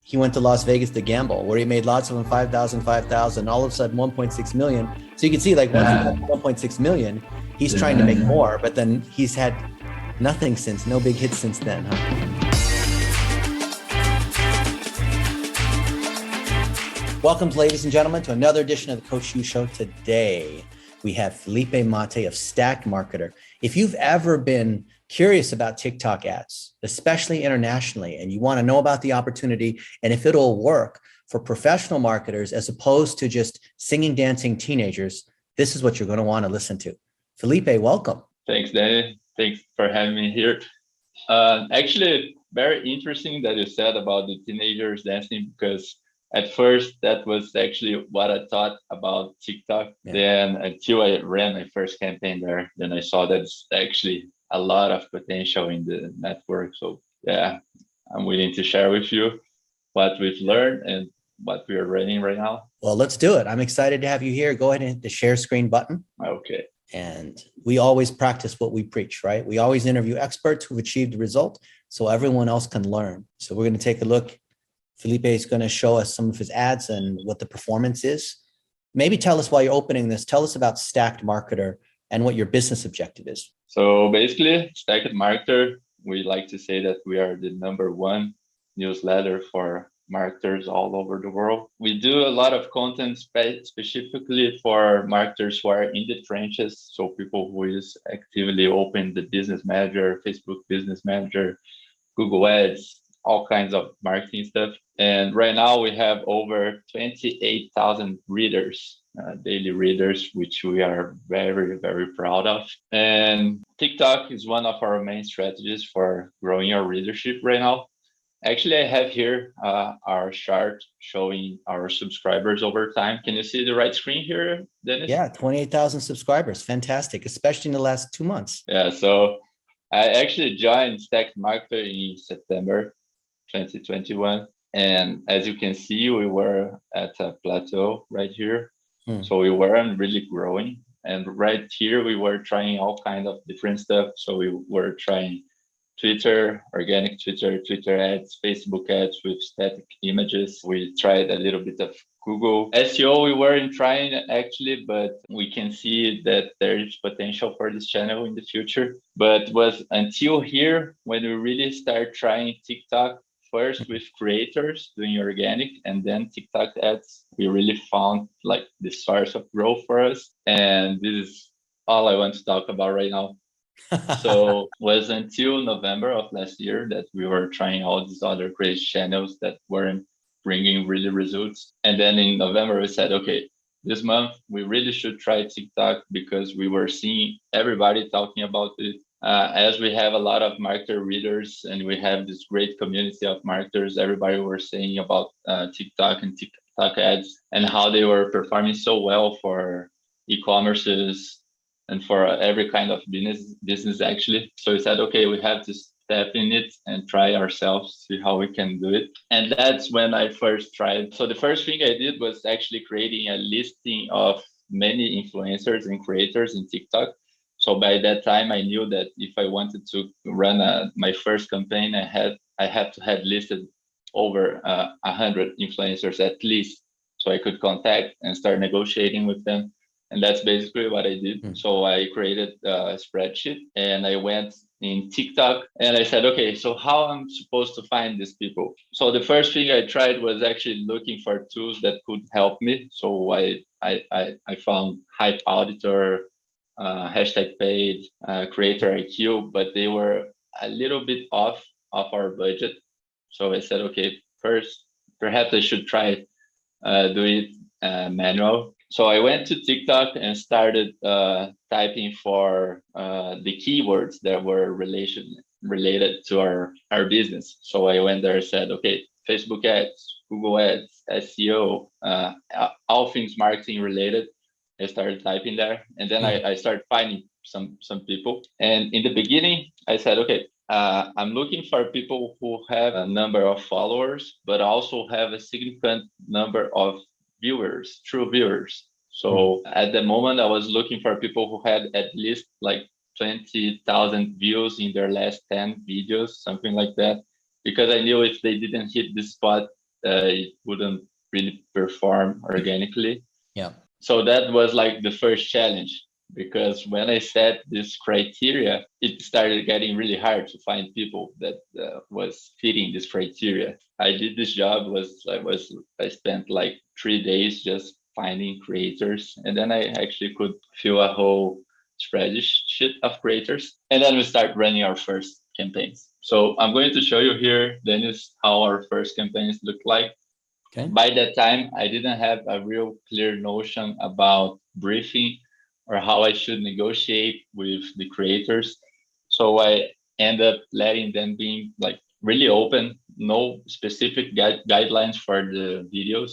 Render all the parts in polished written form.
he went to Las Vegas to gamble, where he made lots of them 5,000, 5,000, all of a sudden 1.6 million. So you can see, like, once he got 1.6 million, he's trying to make more, but then he's had nothing since, no big hits since then, huh? Welcome, ladies and gentlemen, to another edition of the Coach U Show. Today, we have Felipe Mate of Stacked Marketer. If you've ever been curious about TikTok ads, especially internationally, and you want to know about the opportunity and if it'll work for professional marketers as opposed to just singing, dancing teenagers, this is what you're going to want to listen to. Felipe, welcome. Thanks, Danny. Thanks for having me here. Actually, very interesting that you said about the teenagers dancing, because at first that was actually what I thought about TikTok. Yeah. Then until I ran my first campaign there, then I saw that it's actually a lot of potential in the network. So yeah, I'm willing to share with you what we've learned and what we are running right now. Well, let's do it. I'm excited to have you here. Go ahead and hit the share screen button. Okay. And we always practice what we preach, right? We always interview experts who've achieved the result so everyone else can learn. So we're going to take a look. Felipe is going to show us some of his ads and what the performance is. Maybe tell us, while you're opening this, tell us about Stacked Marketer and what your business objective is. So basically, Stacked Marketer, we like to say that we are the #1 newsletter for marketers all over the world. We do a lot of content specifically for marketers who are in the trenches. So people who is actively open the business manager, Facebook business manager, Google Ads, all kinds of marketing stuff. And right now we have over 28,000 readers, daily readers, which we are very, very proud of. And TikTok is one of our main strategies for growing our readership right now. Actually, I have here our chart showing our subscribers over time. Can you see the right screen here, Dennis? Yeah, 28,000 subscribers. Fantastic, especially in the last 2 months. Yeah, so I actually joined Stacked Marketer in September 2021. And as you can see, we were at a plateau right here. So we weren't really growing. And right here, we were trying all kinds of different stuff. So we were trying Twitter, organic Twitter ads, Facebook ads with static images. We tried a little bit of Google. SEO, we weren't trying actually, but we can see that there is potential for this channel in the future. But was until here when we really start trying TikTok, first with creators doing organic and then TikTok ads, we really found like the source of growth for us. And this is all I want to talk about right now. So was until November of last year that we were trying all these other crazy channels that weren't bringing really results. And then in November, we said, okay, this month we really should try TikTok, because we were seeing everybody talking about it. As we have a lot of marketer readers and we have this great community of marketers, everybody were saying about TikTok and TikTok ads and how they were performing so well for e-commerces and for every kind of business actually. So we said, okay, we have to step in it and try ourselves, see how we can do it. And that's when I first tried. So the first thing I did was actually creating a listing of many influencers and creators in TikTok. So by that time, I knew that if I wanted to run my first campaign, I had to have listed over 100 influencers at least, so I could contact and start negotiating with them. And that's basically what I did. So I created a spreadsheet and I went in TikTok and I said, okay, so how I'm supposed to find these people? So the first thing I tried was actually looking for tools that could help me. So I found Hype Auditor, hashtag page, Creator IQ, but they were a little bit off of our budget. So I said, okay, first, perhaps I should try do it manual. So I went to TikTok and started typing for the keywords that were related to our business. So I went there and said, okay, Facebook ads, Google ads, SEO, all things marketing related. I started typing there, and then I started finding some people. And in the beginning, I said, okay, I'm looking for people who have a number of followers, but also have a significant number of viewers, true viewers. So at the moment, I was looking for people who had at least like 20,000 views in their last 10 videos, something like that, because I knew if they didn't hit this spot, it wouldn't really perform organically. Yeah. So that was like the first challenge, because when I set this criteria, it started getting really hard to find people that was fitting this criteria. I did this job I spent like 3 days just finding creators, and then I actually could fill a whole spreadsheet of creators, and then we start running our first campaigns. So I'm going to show you here, Dennis, how our first campaigns look like. Okay. By that time, I didn't have a real clear notion about briefing or how I should negotiate with the creators. So I end up letting them be like really open, no specific guidelines for the videos.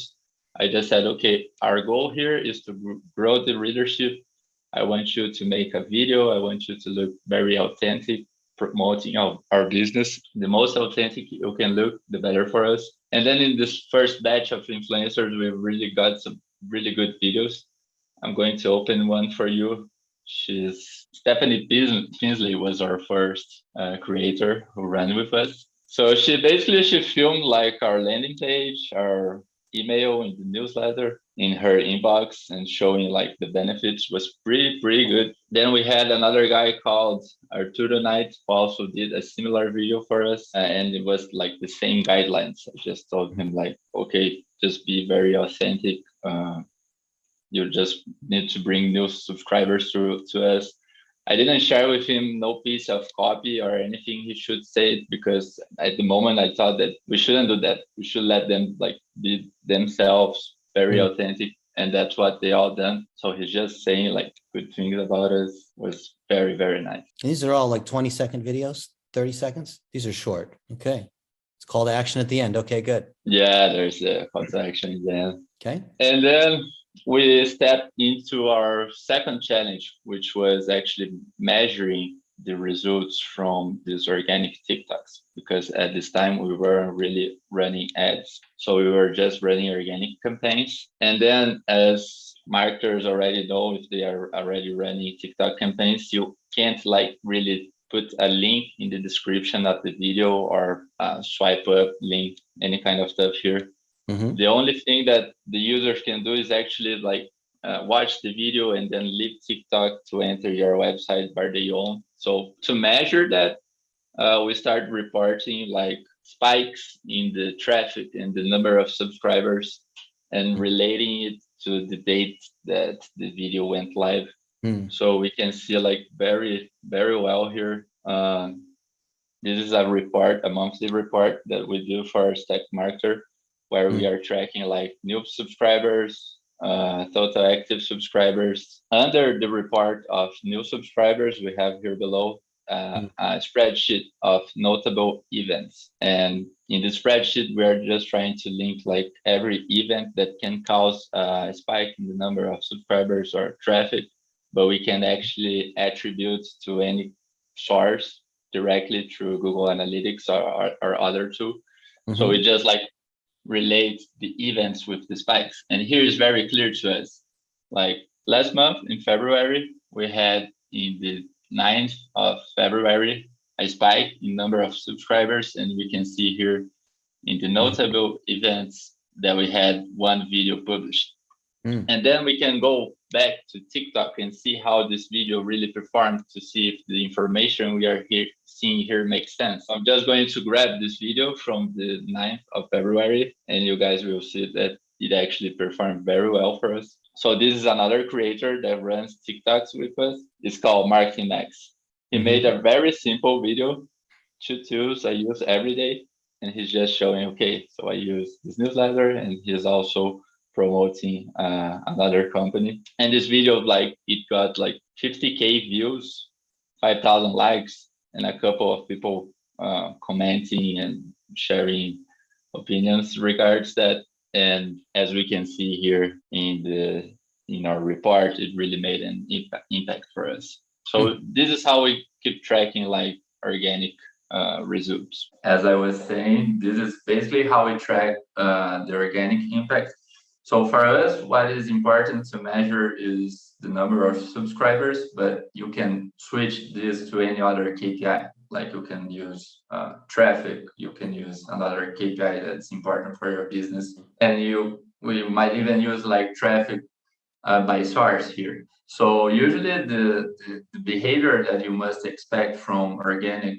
I just said, okay, our goal here is to grow the readership. I want you to make a video. I want you to look very authentic, promoting our business. The most authentic you can look, the better for us. And then in this first batch of influencers, we really got some really good videos. I'm going to open one for you. She's Stephanie Tinsley was our first creator who ran with us. So she filmed like our landing page, our email in the newsletter in her inbox, and showing like the benefits was pretty good. Then we had another guy called Arturo Knight who also did a similar video for us, and it was like the same guidelines. I just told him like, okay, just be very authentic. You just need to bring new subscribers to us. I didn't share with him no piece of copy or anything he should say, because at the moment I thought that we shouldn't do that. We should let them like be themselves, very authentic, and that's what they all done. So he's just saying like good things about us. Was very nice. These are all like 20-second videos, 30 seconds. These are short. Okay. It's call to action at the end. Okay, good. Yeah, there's a call to action then. Okay. And then we stepped into our second challenge, which was actually measuring the results from these organic TikToks, because at this time we weren't really running ads. So we were just running organic campaigns. And then, as marketers already know, if they are already running TikTok campaigns, you can't like really put a link in the description of the video or swipe up link, any kind of stuff here. Mm-hmm. The only thing that the users can do is actually like watch the video and then leave TikTok to enter your website by their own. So to measure that, we start reporting like spikes in the traffic and the number of subscribers, and relating it to the date that the video went live. So we can see like very well here. This is a report, a monthly report that we do for our Stack Marketer, where we are tracking like new subscribers, total active subscribers. Under the report of new subscribers, we have here below a spreadsheet of notable events. And in the spreadsheet, we are just trying to link like every event that can cause a spike in the number of subscribers or traffic, but we can actually attribute to any source directly through Google Analytics or other tool. So we just like relate the events with the spikes. And here is very clear to us. Like last month in February, we had in the 9th of February, a spike in number of subscribers. And we can see here in the notable events that we had one video published. And then we can go back to TikTok and see how this video really performed, to see if the information we are seeing here makes sense. I'm just going to grab this video from the 9th of February, and you guys will see that it actually performed very well for us. So this is another creator that runs TikToks with us. It's called Marketing Max. He made a very simple video, 2 tools I use every day, and he's just showing, okay, so I use this newsletter, and he's also promoting another company. And this video, like, it got like 50K views, 5,000 likes, and a couple of people commenting and sharing opinions regards that. And as we can see here in our report, it really made an impact for us. So this is how we keep tracking like organic results. As I was saying, this is basically how we track the organic impact. So for us, what is important to measure is the number of subscribers, but you can switch this to any other KPI. Like you can use traffic, you can use another KPI that's important for your business, and we might even use like traffic by source here. So usually the behavior that you must expect from organic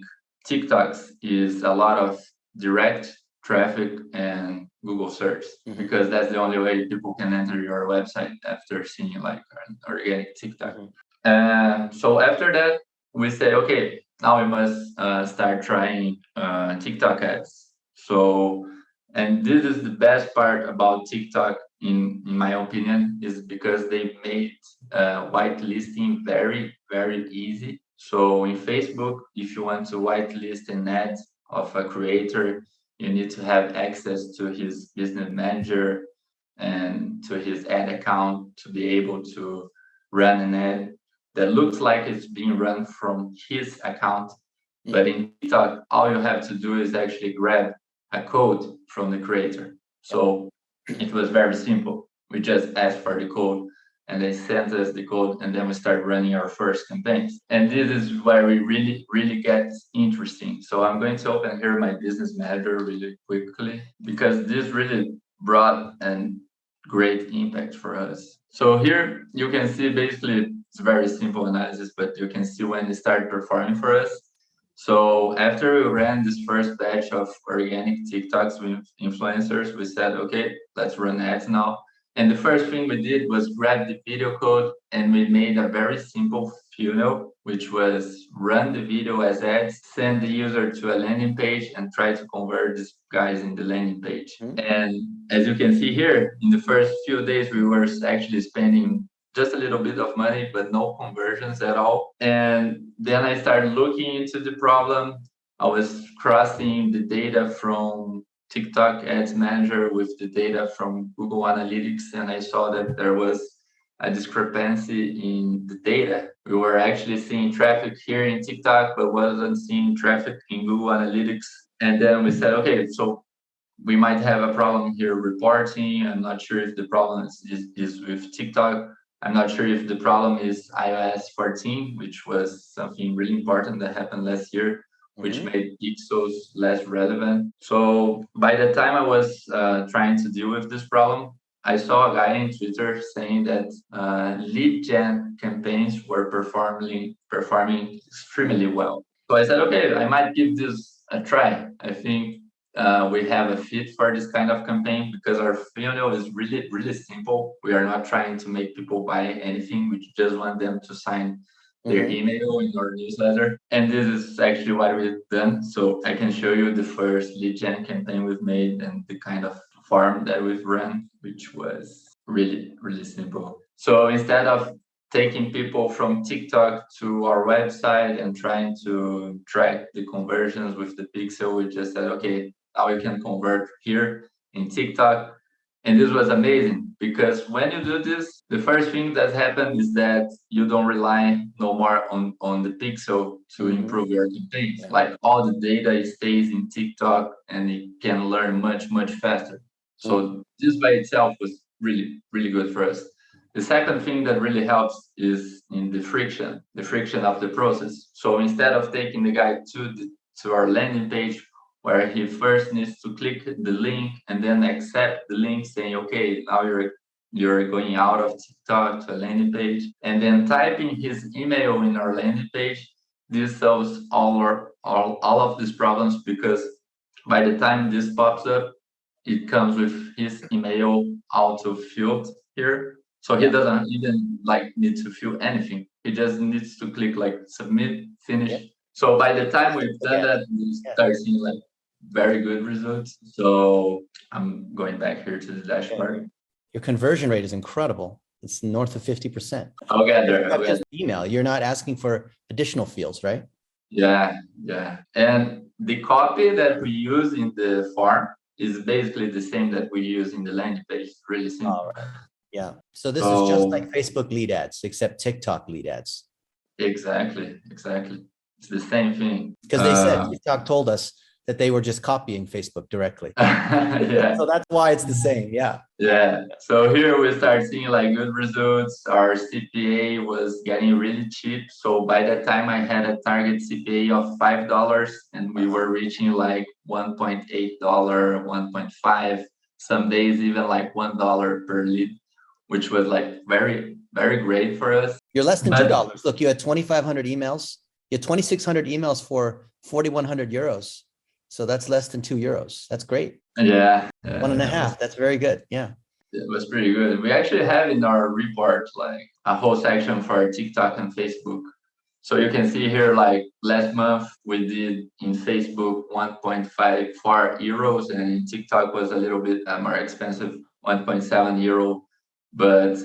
TikToks is a lot of direct traffic and Google search, because that's the only way people can enter your website after seeing like an organic TikTok. So after that, we say, okay, now we must start trying TikTok ads. So, and this is the best part about TikTok, in my opinion, is because they made whitelisting very, very easy. So in Facebook, if you want to whitelist an ad of a creator, you need to have access to his business manager and to his ad account to be able to run an ad that looks like it's being run from his account. But in TikTok, all you have to do is actually grab a code from the creator. So it was very simple. We just asked for the code and they sent us the code, and then we start running our first campaigns. And this is where we really, really get interesting. So I'm going to open here my business manager really quickly, because this really brought an great impact for us. So here you can see basically it's very simple analysis, but you can see when it started performing for us. So after we ran this first batch of organic TikToks with influencers, we said, okay, let's run ads now. And the first thing we did was grab the video code, and we made a very simple funnel, which was run the video as ads, send the user to a landing page, and try to convert these guys in the landing page. And as you can see here, in the first few days, we were actually spending just a little bit of money, but no conversions at all. And then I started looking into the problem. I was crossing the data from TikTok Ads Manager with the data from Google Analytics, and I saw that there was a discrepancy in the data. We were actually seeing traffic here in TikTok, but wasn't seeing traffic in Google Analytics. And then we said, okay, so we might have a problem here reporting. I'm not sure if the problem is with TikTok. I'm not sure if the problem is iOS 14, which was something really important that happened last year, which made pixels less relevant. So by the time I was trying to deal with this problem, I saw a guy in Twitter saying that lead gen campaigns were performing extremely well. So I said, okay, I might give this a try. I think we have a fit for this kind of campaign, because our funnel is really, really simple. We are not trying to make people buy anything. We just want them to sign their email in our newsletter. And this is actually what we've done. So I can show you the first lead gen campaign we've made and the kind of farm that we've run, which was really, really simple. So instead of taking people from TikTok to our website and trying to track the conversions with the pixel, we just said, okay, now we can convert here in TikTok. And this was amazing, because when you do this, the first thing that happens is that you don't rely no more on the pixel to improve your campaigns. Like all the data stays in TikTok and it can learn much, much faster. So this by itself was really, really good for us. The second thing that really helps is in the friction of the process. So instead of taking the guy to our landing page, where he first needs to click the link and then accept the link saying, okay, now you're going out of TikTok to a landing page, and then typing his email in our landing page, this solves all of these problems, because by the time this pops up, it comes with his email auto-filled here. So he doesn't even need to fill anything. He just needs to click submit, finish. So by the time we've done that, we start seeing very good results. So I'm going back here to the dashboard. Your conversion rate is incredible. It's north of 50%. I'll get there. Just email. You're not asking for additional fields, right? Yeah. And the copy that we use in the form is basically the same that we use in the landing page. Really simple. All right. Yeah. So this is just like Facebook lead ads, except TikTok lead ads. Exactly. It's the same thing. Because they said TikTok told us that they were just copying Facebook directly. Yeah. So that's why it's the same. Yeah. Yeah. So here we start seeing like good results. Our CPA was getting really cheap. So by that time I had a target CPA of $5 and we were reaching like $1.8, 1.5, some days even like $1 per lead, which was like very, very great for us. You're less than $2. Look, you had 2,500 emails. You had 2,600 emails for 4,100 euros. So that's less than €2. That's great. Yeah. 1.5. That's very good. Yeah. It was pretty good. We actually have in our report like a whole section for TikTok and Facebook. So you can see here, like last month we did in Facebook 1.54 euros, and in TikTok was a little bit more expensive, 1.7 euro. But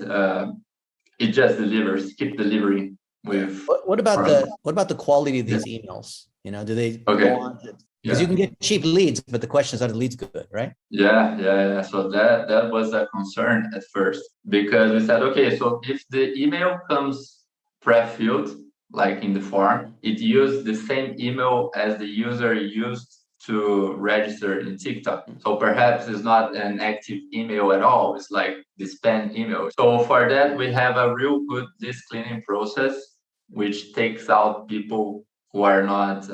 it just delivers, keep delivering with. What about the quality of these emails? You know, do they go on to, because you can get cheap leads, but the question is, are the leads good, right? Yeah. So that was a concern at first, because we said, okay, so if the email comes pre-filled, like in the form, it used the same email as the user used to register in TikTok. So perhaps it's not an active email at all. It's like the spam email. So for that, we have a real good list cleaning process, which takes out people who are not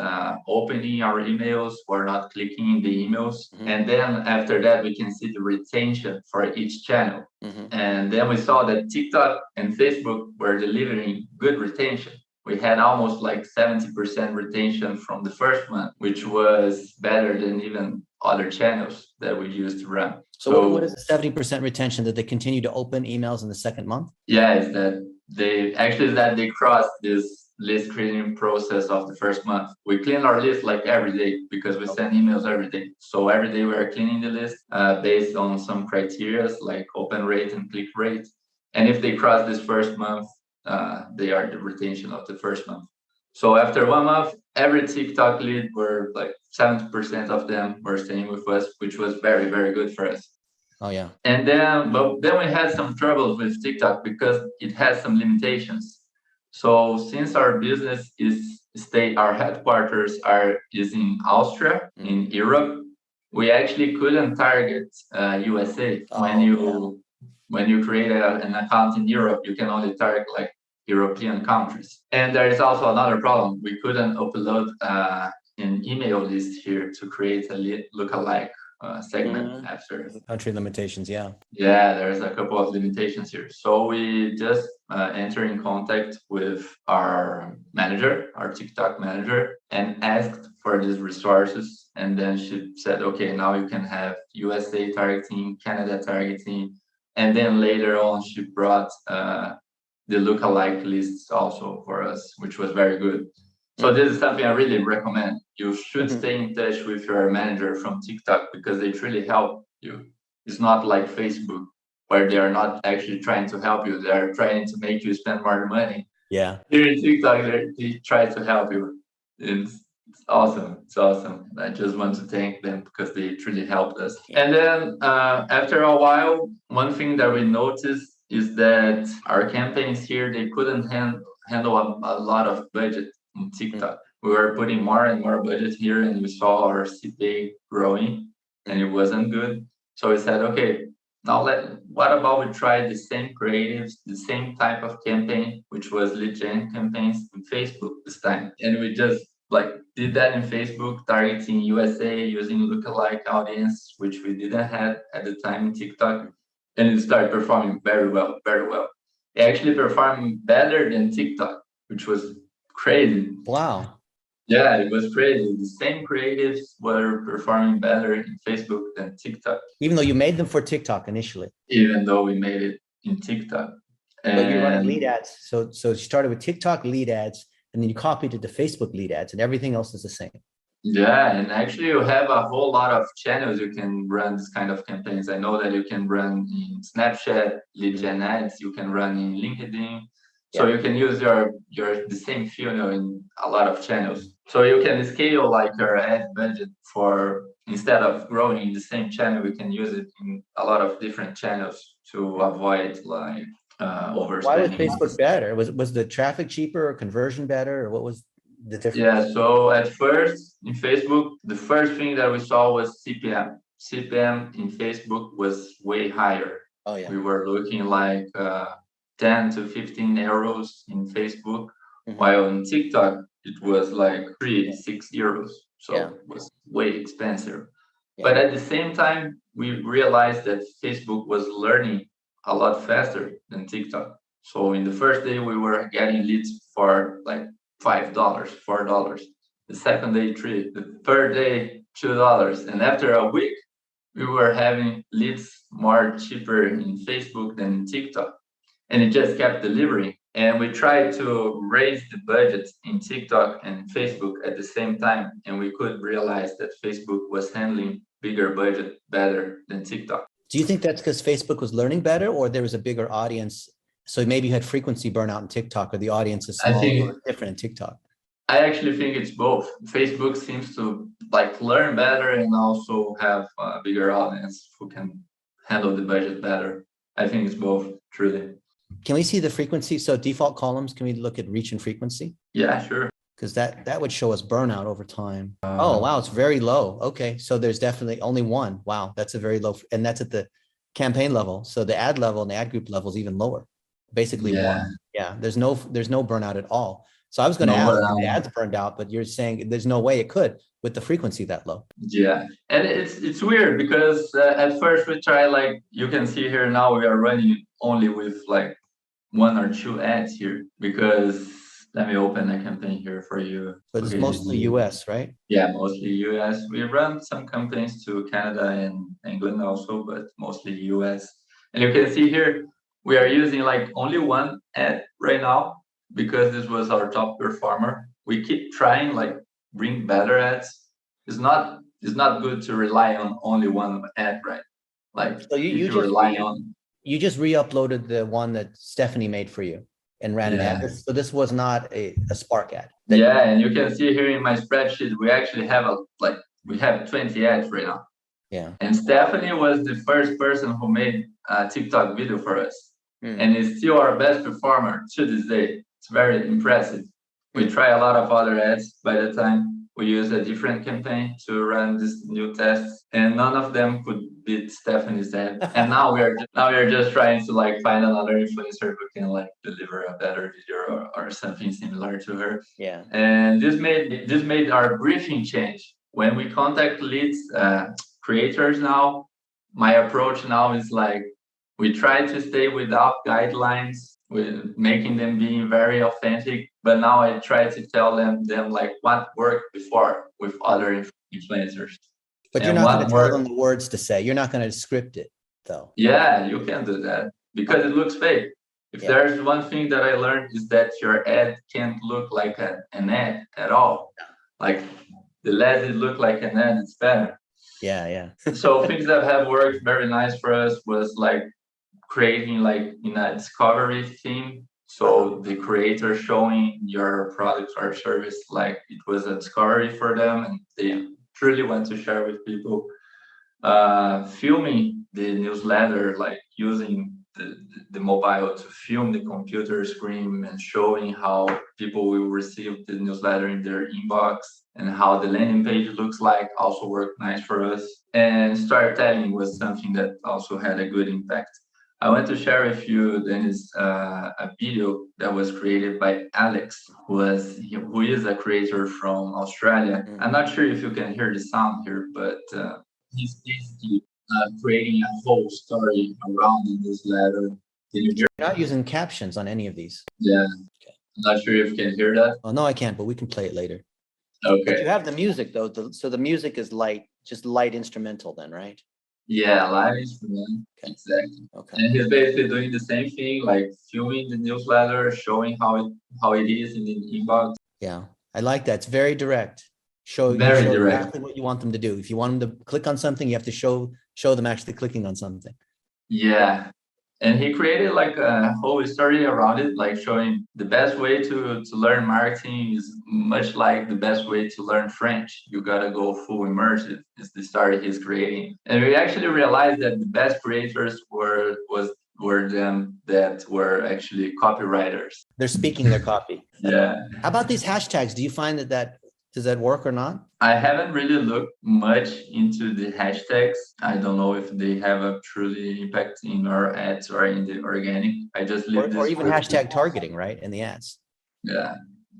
opening our emails, who are not clicking the emails. And then after that, we can see the retention for each channel. And then we saw that TikTok and Facebook were delivering good retention. We had almost like 70% retention from the first month, which was better than even other channels that we used to run. So what is the 70% retention, that they continue to open emails in the second month? Yeah, is that they crossed this list cleaning process of the first month. We clean our list like every day because we send emails every day. So every day we are cleaning the list based on some criteria like open rate and click rate. And if they cross this first month, they are the retention of the first month. So after 1 month, every TikTok lead were like 70% of them were staying with us, which was very, very good for us. Oh yeah. And then we had some troubles with TikTok because it has some limitations. So since our business our headquarters is in Austria, in Europe, we actually couldn't target USA. When you create an account in Europe, you can only target like European countries. And there is also another problem. We couldn't upload an email list here to create a lookalike segment after. Country limitations, yeah. Yeah, there's a couple of limitations here. So we just enter in contact with our manager, our TikTok manager, and asked for these resources. And then she said, okay, now you can have USA targeting, Canada targeting. And then later on, she brought the lookalike lists also for us, which was very good. So this is something I really recommend. You should stay in touch with your manager from TikTok because they truly help you. It's not like Facebook where they are not actually trying to help you. They are trying to make you spend more money. Yeah. Here in TikTok, they try to help you. It's awesome. It's awesome. I just want to thank them because they truly helped us. And then after a while, one thing that we noticed is that our campaigns here, they couldn't handle a lot of budget in TikTok. We were putting more and more budget here and we saw our CPA growing and it wasn't good. So we said, okay, now what about we try the same creatives, the same type of campaign, which was lead gen campaigns in Facebook this time. And we just did that in Facebook, targeting USA using lookalike audience, which we didn't have at the time in TikTok. And it started performing very well, very well. It actually performed better than TikTok, which was crazy. Wow. Yeah, it was crazy. The same creatives were performing better in Facebook than TikTok. Even though you made them for TikTok initially. Even though we made it in TikTok. But you're running lead ads. So you started with TikTok lead ads, and then you copied it to Facebook lead ads, and everything else is the same. Yeah, and actually you have a whole lot of channels you can run this kind of campaigns. I know that you can run in Snapchat, lead gen ads, you can run in LinkedIn. So you can use the same funnel in a lot of channels. So you can scale like your ad budget instead of growing in the same channel, we can use it in a lot of different channels to avoid overspending. Why was Facebook better? Was the traffic cheaper or conversion better, or what was the difference? Yeah, so at first in Facebook, the first thing that we saw was CPM. CPM in Facebook was way higher. Oh yeah. We were looking like 10 to 15 euros in Facebook, while in TikTok it was like 6 euros. So it was way expensive. But at the same time, we realized that Facebook was learning a lot faster than TikTok. So in the first day, we were getting leads for like $5, $4. The second day, $3. The third day, $2. And after a week, we were having leads more cheaper in Facebook than in TikTok. And it just kept delivering. And we tried to raise the budget in TikTok and Facebook at the same time. And we could realize that Facebook was handling bigger budget better than TikTok. Do you think that's because Facebook was learning better, or there was a bigger audience? So maybe you had frequency burnout in TikTok, or the audience is smaller or different in TikTok. I actually think it's both. Facebook seems to like learn better and also have a bigger audience who can handle the budget better. I think it's both, truly. Can we see the frequency? So default columns, can we look at reach and frequency? Yeah, sure. Because that would show us burnout over time. Oh, wow, it's very low. Okay, so there's definitely only one. Wow, that's a very low, and that's at the campaign level. So the ad level and the ad group level is even lower. Basically one. Yeah, there's no burnout at all. So I was going to ask if the ads burned out, but you're saying there's no way it could with the frequency that low. Yeah, and it's weird because at first we try, like you can see here now, we are running only with like 1 or 2 ads here, because let me open a campaign here for you. But it's mostly US, right? Yeah, mostly US. We run some campaigns to Canada and England also, but mostly US. And you can see here, we are using like only 1 ad right now, because this was our top performer. We keep trying like bring better ads. It's not good to rely on only 1 ad, right? Like so you just re-uploaded the one that Stephanie made for you and ran an ad. So this was not a Spark ad. Yeah, and you can see here in my spreadsheet, we actually have we have 20 ads right now. Yeah. And Stephanie was the first person who made a TikTok video for us. And is still our best performer to this day. It's very impressive. We try a lot of other ads by the time. We use a different campaign to run this new tests, and none of them could beat Stephanie's ad. And now we are just trying to like find another influencer who can like deliver a better video or something similar to her. Yeah. And this made our briefing change. When we contact leads, creators now, my approach now is like, we try to stay without guidelines, with making them being very authentic. But now I try to tell them like what worked before with other influencers. But you're not going to tell them the words to say. You're not going to script it, though. Yeah, you can do that because it looks fake. If there's one thing that I learned is that your ad can't look like an ad at all. Like the less it look like an ad, it's better. Yeah. So things that have worked very nice for us was like creating like in a discovery theme. So the creator showing your product or service like it was a discovery for them, and they truly want to share with people. Filming the newsletter, like using the mobile to film the computer screen and showing how people will receive the newsletter in their inbox and how the landing page looks like, also worked nice for us. And storytelling was something that also had a good impact. I want to share with you, Dennis, a video that was created by Alex, who is a creator from Australia. I'm not sure if you can hear the sound here, but he's basically creating a whole story around the newsletter. Can you hear? You're not using captions on any of these. Yeah. Okay. I'm not sure if you can hear that. Oh, no, I can't, but we can play it later. Okay. But you have the music, though. So the music is just light instrumental then, right? Yeah, live instrument. Okay. Exactly. Okay. And he's basically doing the same thing, like filming the newsletter, showing how it is in the inbox. Yeah, I like that. It's very direct. Show exactly what you want them to do. If you want them to click on something, you have to show them actually clicking on something. Yeah. And he created like a whole story around it, like showing the best way to learn marketing is much like the best way to learn French. You gotta go full immersive. It's the story he's creating. And we actually realized that the best creators were them that were actually copywriters. They're speaking their copy. Yeah. How about these hashtags? Do you find that does that work or not? I haven't really looked much into the hashtags. I don't know if they have a truly impact in our ads or in the organic. I just leave Or this even with hashtag targeting, right? In the ads. yeah.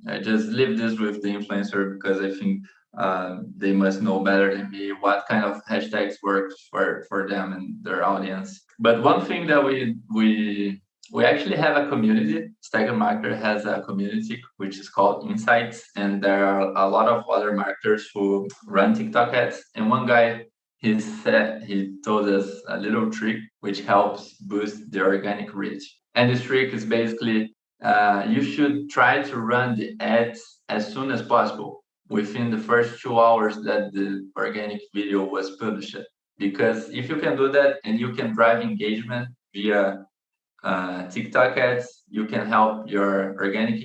I just leave this with the influencer because I think they must know better than me what kind of hashtags work for them and their audience. But one thing that we actually have a community. Stacker Marketer has a community which is called Insights, and there are a lot of other marketers who run TikTok ads. And one guy he told us a little trick which helps boost the organic reach. And this trick is basically you should try to run the ads as soon as possible within the first 2 hours that the organic video was published. Because if you can do that and you can drive engagement via TikTok ads, you can help your organic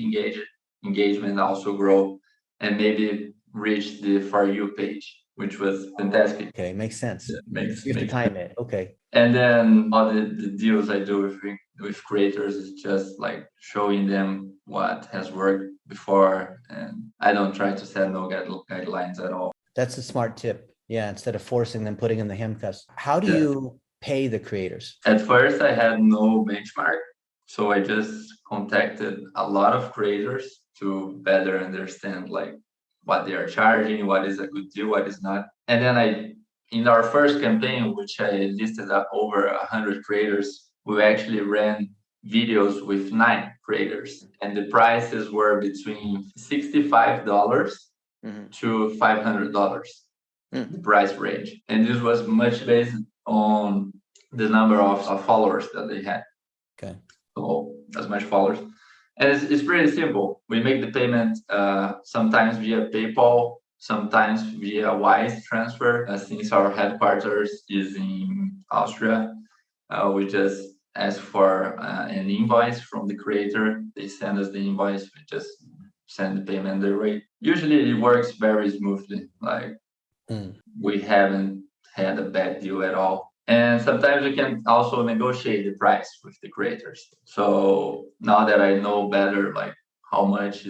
engagement also grow and maybe reach the For You page, which was fantastic. Okay, makes sense. Yeah, You have to time it. Okay. and then all the deals I do with creators is just like showing them what has worked before, and I don't try to set no guidelines at all. That's a smart tip. Yeah, instead of forcing them, putting in the handcuffs. How do Yeah. you pay the creators? At first, I had no benchmark, so I just contacted a lot of creators to better understand like what they are charging, what is a good deal, what is not. And then in our first campaign, which I listed up over 100 creators, we actually ran videos with 9 creators, and the prices were between $65 to $500, the price range. And this was much based on the number of followers that they had. Okay. So as much followers. And it's pretty simple. We make the payment sometimes via PayPal, sometimes via Wise transfer. Since our headquarters is in Austria, we just ask for an invoice from the creator. They send us the invoice. We just send the payment their way. Usually it works very smoothly. Like we haven't had a bad deal at all. And sometimes we can also negotiate the price with the creators. So now that I know better, like how much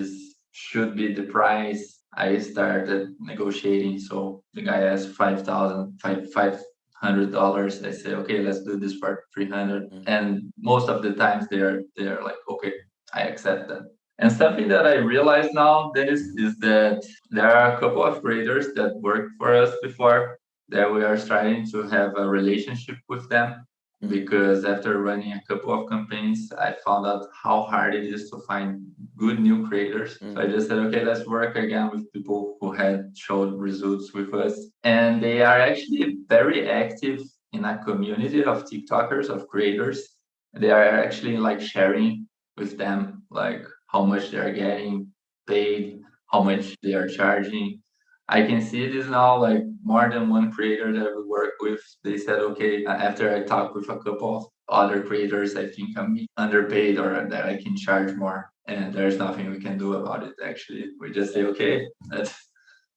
should be the price, I started negotiating. So the guy asked $500. I say, okay, let's do this for 300. And most of the times they're like, okay, I accept that. And something that I realize now, Dennis, is that there are a couple of creators that worked for us before that we are starting to have a relationship with them, because after running a couple of campaigns, I found out how hard it is to find good new creators. So I just said, okay, let's work again with people who had showed results with us. And they are actually very active in a community of TikTokers, of creators. They are actually like sharing with them, like how much they are getting paid, how much they are charging. I can see this now, like more than one creator that we work with, they said, okay, after I talked with a couple of other creators, I think I'm underpaid or that I can charge more. And there's nothing we can do about it, actually. We just say, okay,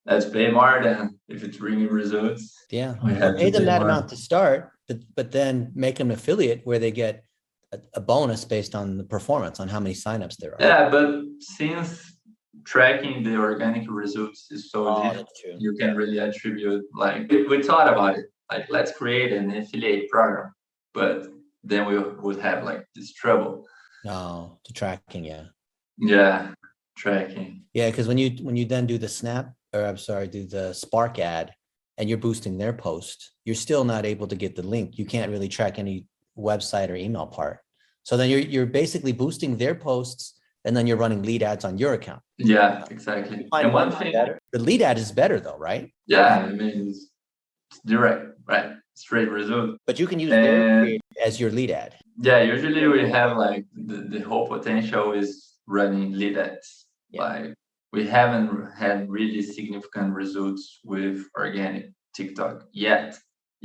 let's pay more than if it's bringing results. Yeah, We have pay to them pay that more. amount to start, but then make them an affiliate where they get a bonus based on the performance, on how many signups there are. Yeah, but since tracking the organic results is so difficult, That's true. you can really attribute, like we thought about it, like let's create an affiliate program, but then we would have like this trouble. No, to tracking, yeah. Yeah, tracking. Yeah, because when you then do the do the Spark ad and you're boosting their post, you're still not able to get the link. You can't really track any website or email part. So then you're basically boosting their posts, and then you're running lead ads on your account. Yeah, exactly. And one thing, the lead ad is better though, right? yeah, I mean it's direct, right? Straight result. But you can use their as your lead ad. Yeah, usually we have like the whole potential is running lead ads. Yeah. Like we haven't had really significant results with organic TikTok yet.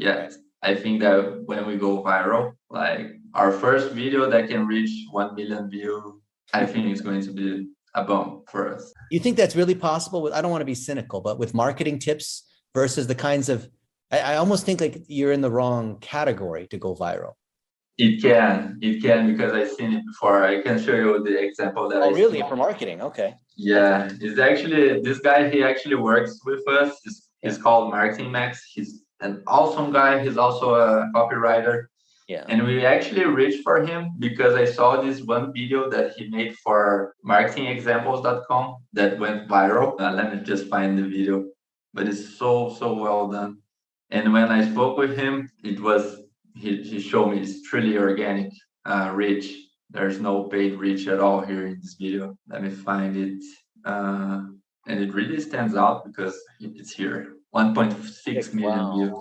Right. I think that when we go viral, like our first video that can reach 1 million views, I think it's going to be a bomb for us. You think that's really possible? I don't want to be cynical, but with marketing tips versus the kinds of, I almost think like you're in the wrong category to go viral. It can because I've seen it before. I can show you the example that I really? see. For marketing? Okay. Yeah, it's actually this guy. He actually works with us. He's called Marketing Max. He's an awesome guy. He's also a copywriter. Yeah. And we actually reached for him because I saw this one video that he made for marketingexamples.com that went viral. Let me just find the video, but it's so well done. And when I spoke with him, he showed me it's truly organic reach. There's no paid reach at all here in this video. Let me find it. And it really stands out because it's here. 1.6 million views.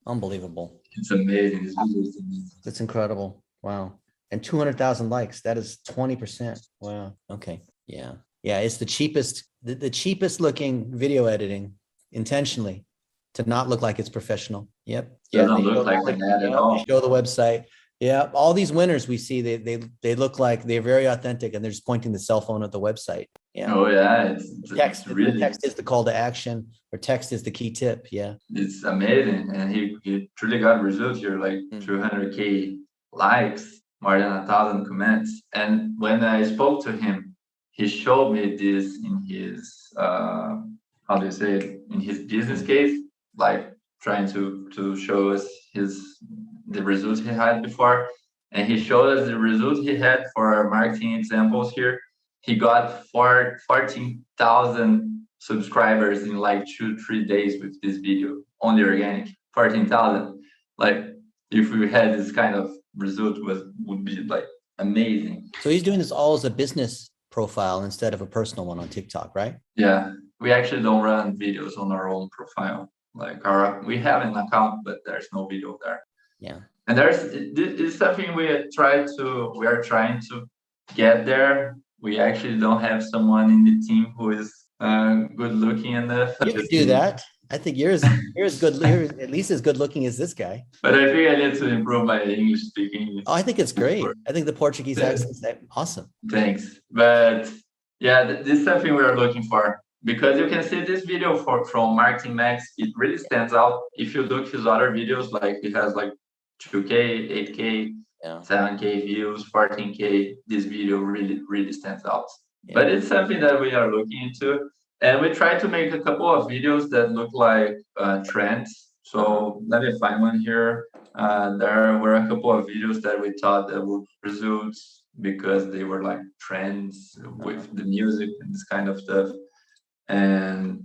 Unbelievable. It's amazing. This video is amazing. That's incredible. Wow. And 200,000 likes. That is 20%. Wow. Okay. Yeah. Yeah. It's the cheapest looking video editing intentionally to not look like it's professional. Yep. Doesn't look like an ad at all. Show the website. Yeah. All these winners we see, they look like they're very authentic and they're just pointing the cell phone at the website. Yeah. Oh yeah. Text. Really, the text is the call to action, or text is the key tip. Yeah. It's amazing. And he truly got results here, like 200K likes, more than 1,000 comments. And when I spoke to him, he showed me this in his how do you say it, in his business case, like trying to show us the results he had before. And he showed us the results he had for our marketing examples here. He got 14,000 subscribers in like 2-3 days with this video, only organic. 14,000. Like if we had this kind of result, would be like amazing. So he's doing this all as a business profile instead of a personal one on TikTok, right? Yeah, we actually don't run videos on our own profile. Like we have an account, but there's no video there. Yeah. And this is something we are trying to get there. We actually don't have someone in the team who is good looking enough. You could do that. I think you're at least as good looking as this guy. But I think I need to improve my English speaking. Oh, I think it's great. I think the Portuguese accent's awesome. Thanks. But yeah, this is something we are looking for, because you can see this video from Marketing Max. It really stands out. If you look his other videos, like he has like 2K, 8K, 7K views, 14K. This video really stands out. Yeah. But it's something that we are looking into. And we try to make a couple of videos that look like trends. So let me find one here. There were a couple of videos that we thought that would result because they were like trends with the music and this kind of stuff. And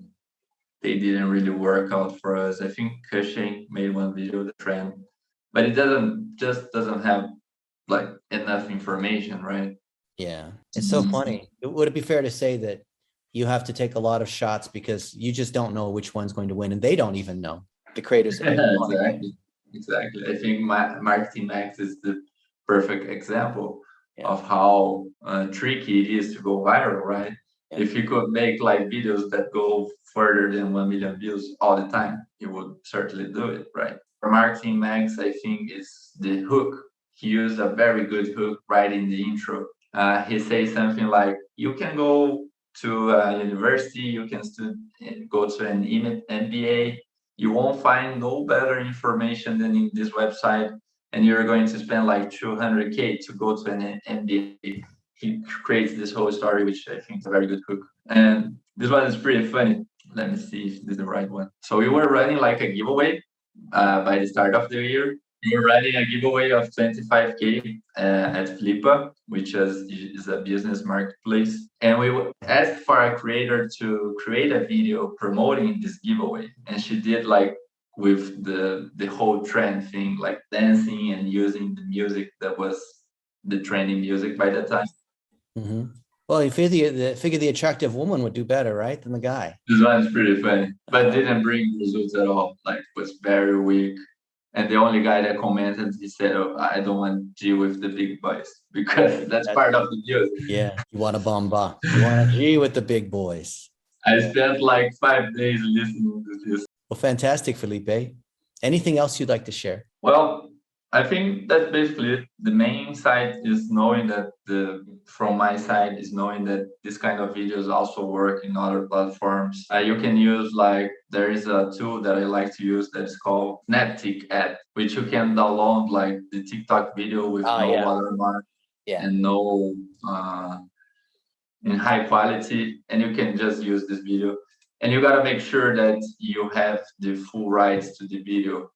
they didn't really work out for us. I think Cushing made one video, the trend, but it doesn't have like enough information, right? Yeah, it's so funny. Would it be fair to say that you have to take a lot of shots because you just don't know which one's going to win, and they don't even know, the creators? Exactly. I think Marketing Max is the perfect example of how tricky it is to go viral, right? Yeah. If you could make like videos that go further than 1 million views all the time, you would certainly do it, right? For Marketing Max, I think it's the hook. He used a very good hook right in the intro. He says something like, you can go to a university, you can go to an MBA, you won't find no better information than in this website, and you're going to spend like 200K to go to an MBA. He creates this whole story, which I think is a very good hook. And this one is pretty funny. Let me see if this is the right one. So we were running like a giveaway by the start of the year. We were running a giveaway of 25K at Felipe, which is a business marketplace. And we asked for a creator to create a video promoting this giveaway. And she did like with the whole trend thing, like dancing and using the music that was the trending music by that time. Mm-hmm. Well, you figure the attractive woman would do better, right, than the guy. This one's pretty funny, but didn't bring results at all. Like, was very weak. And the only guy that commented, he said, "Oh, I don't want to G with the big boys because that's part of the deal." Yeah, you want a bomba. You want to G with the big boys. I spent like 5 days listening to this. Well, fantastic, Felipe. Anything else you'd like to share? Well, I think that's basically it. The main side is knowing that from my side is knowing that this kind of videos also work in other platforms. You can use like, there is a tool that I like to use that is called Snaptik app, which you can download like the TikTok video with no watermark and no in high quality, and you can just use this video. And you gotta make sure that you have the full rights to the video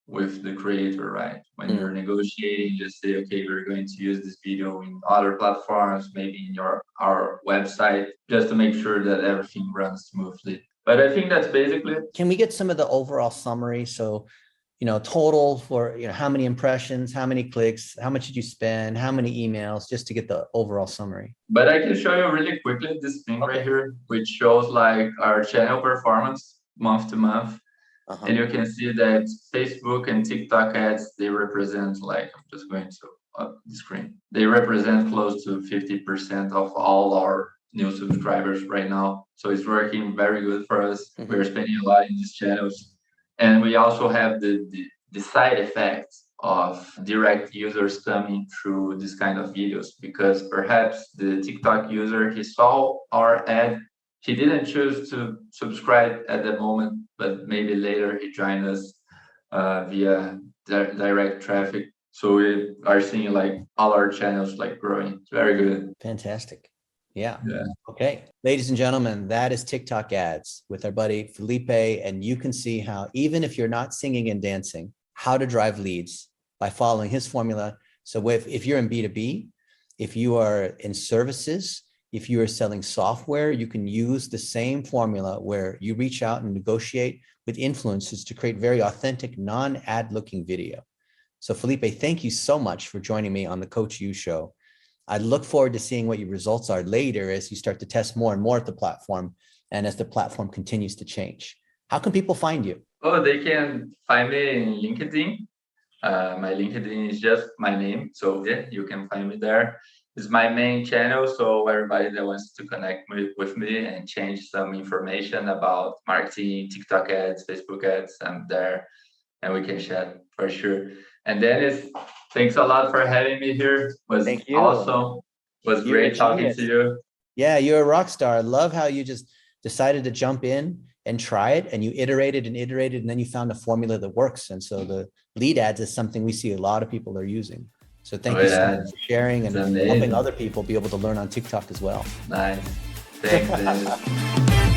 with the creator, right? When you're negotiating, just say, okay, we're going to use this video in other platforms, maybe in our website, just to make sure that everything runs smoothly. But I think that's basically it. Can we get some of the overall summary? So, total for, how many impressions, how many clicks, how much did you spend, how many emails, just to get the overall summary. But I can show you really quickly this thing right here, which shows like our channel performance month to month. And you can see that Facebook and TikTok ads, they represent like, I'm just going to up the screen. They represent close to 50% of all our new subscribers right now. So it's working very good for us. We're spending a lot in these channels. And we also have the side effects of direct users coming through this kind of videos, because perhaps the TikTok user, he saw our ad, he didn't choose to subscribe at the moment, but maybe later he joined us via direct traffic. So we are seeing like all our channels like growing. It's very good. Fantastic. Yeah. Okay. Ladies and gentlemen, that is TikTok ads with our buddy Felipe. And you can see how, even if you're not singing and dancing, how to drive leads by following his formula. So if you're in B2B, if you are in services, if you are selling software, you can use the same formula where you reach out and negotiate with influencers to create very authentic, non-ad looking video. So Felipe, thank you so much for joining me on the Coach U Show. I look forward to seeing what your results are later as you start to test more and more of the platform and as the platform continues to change. How can people find you? Oh, they can find me in LinkedIn. My LinkedIn is just my name. So yeah, you can find me there. It's my main channel. So everybody that wants to connect with me and change some information about marketing, TikTok ads, Facebook ads, I'm there and we can chat for sure. And Dennis, thanks a lot for having me here. It was awesome. It was great talking to you. Yeah, you're a rock star. I love how you just decided to jump in and try it, and you iterated and iterated, and then you found a formula that works. And so the lead ads is something we see a lot of people are using. So thank you so much for sharing and helping other people be able to learn on TikTok as well. Nice. Thanks, Dennis.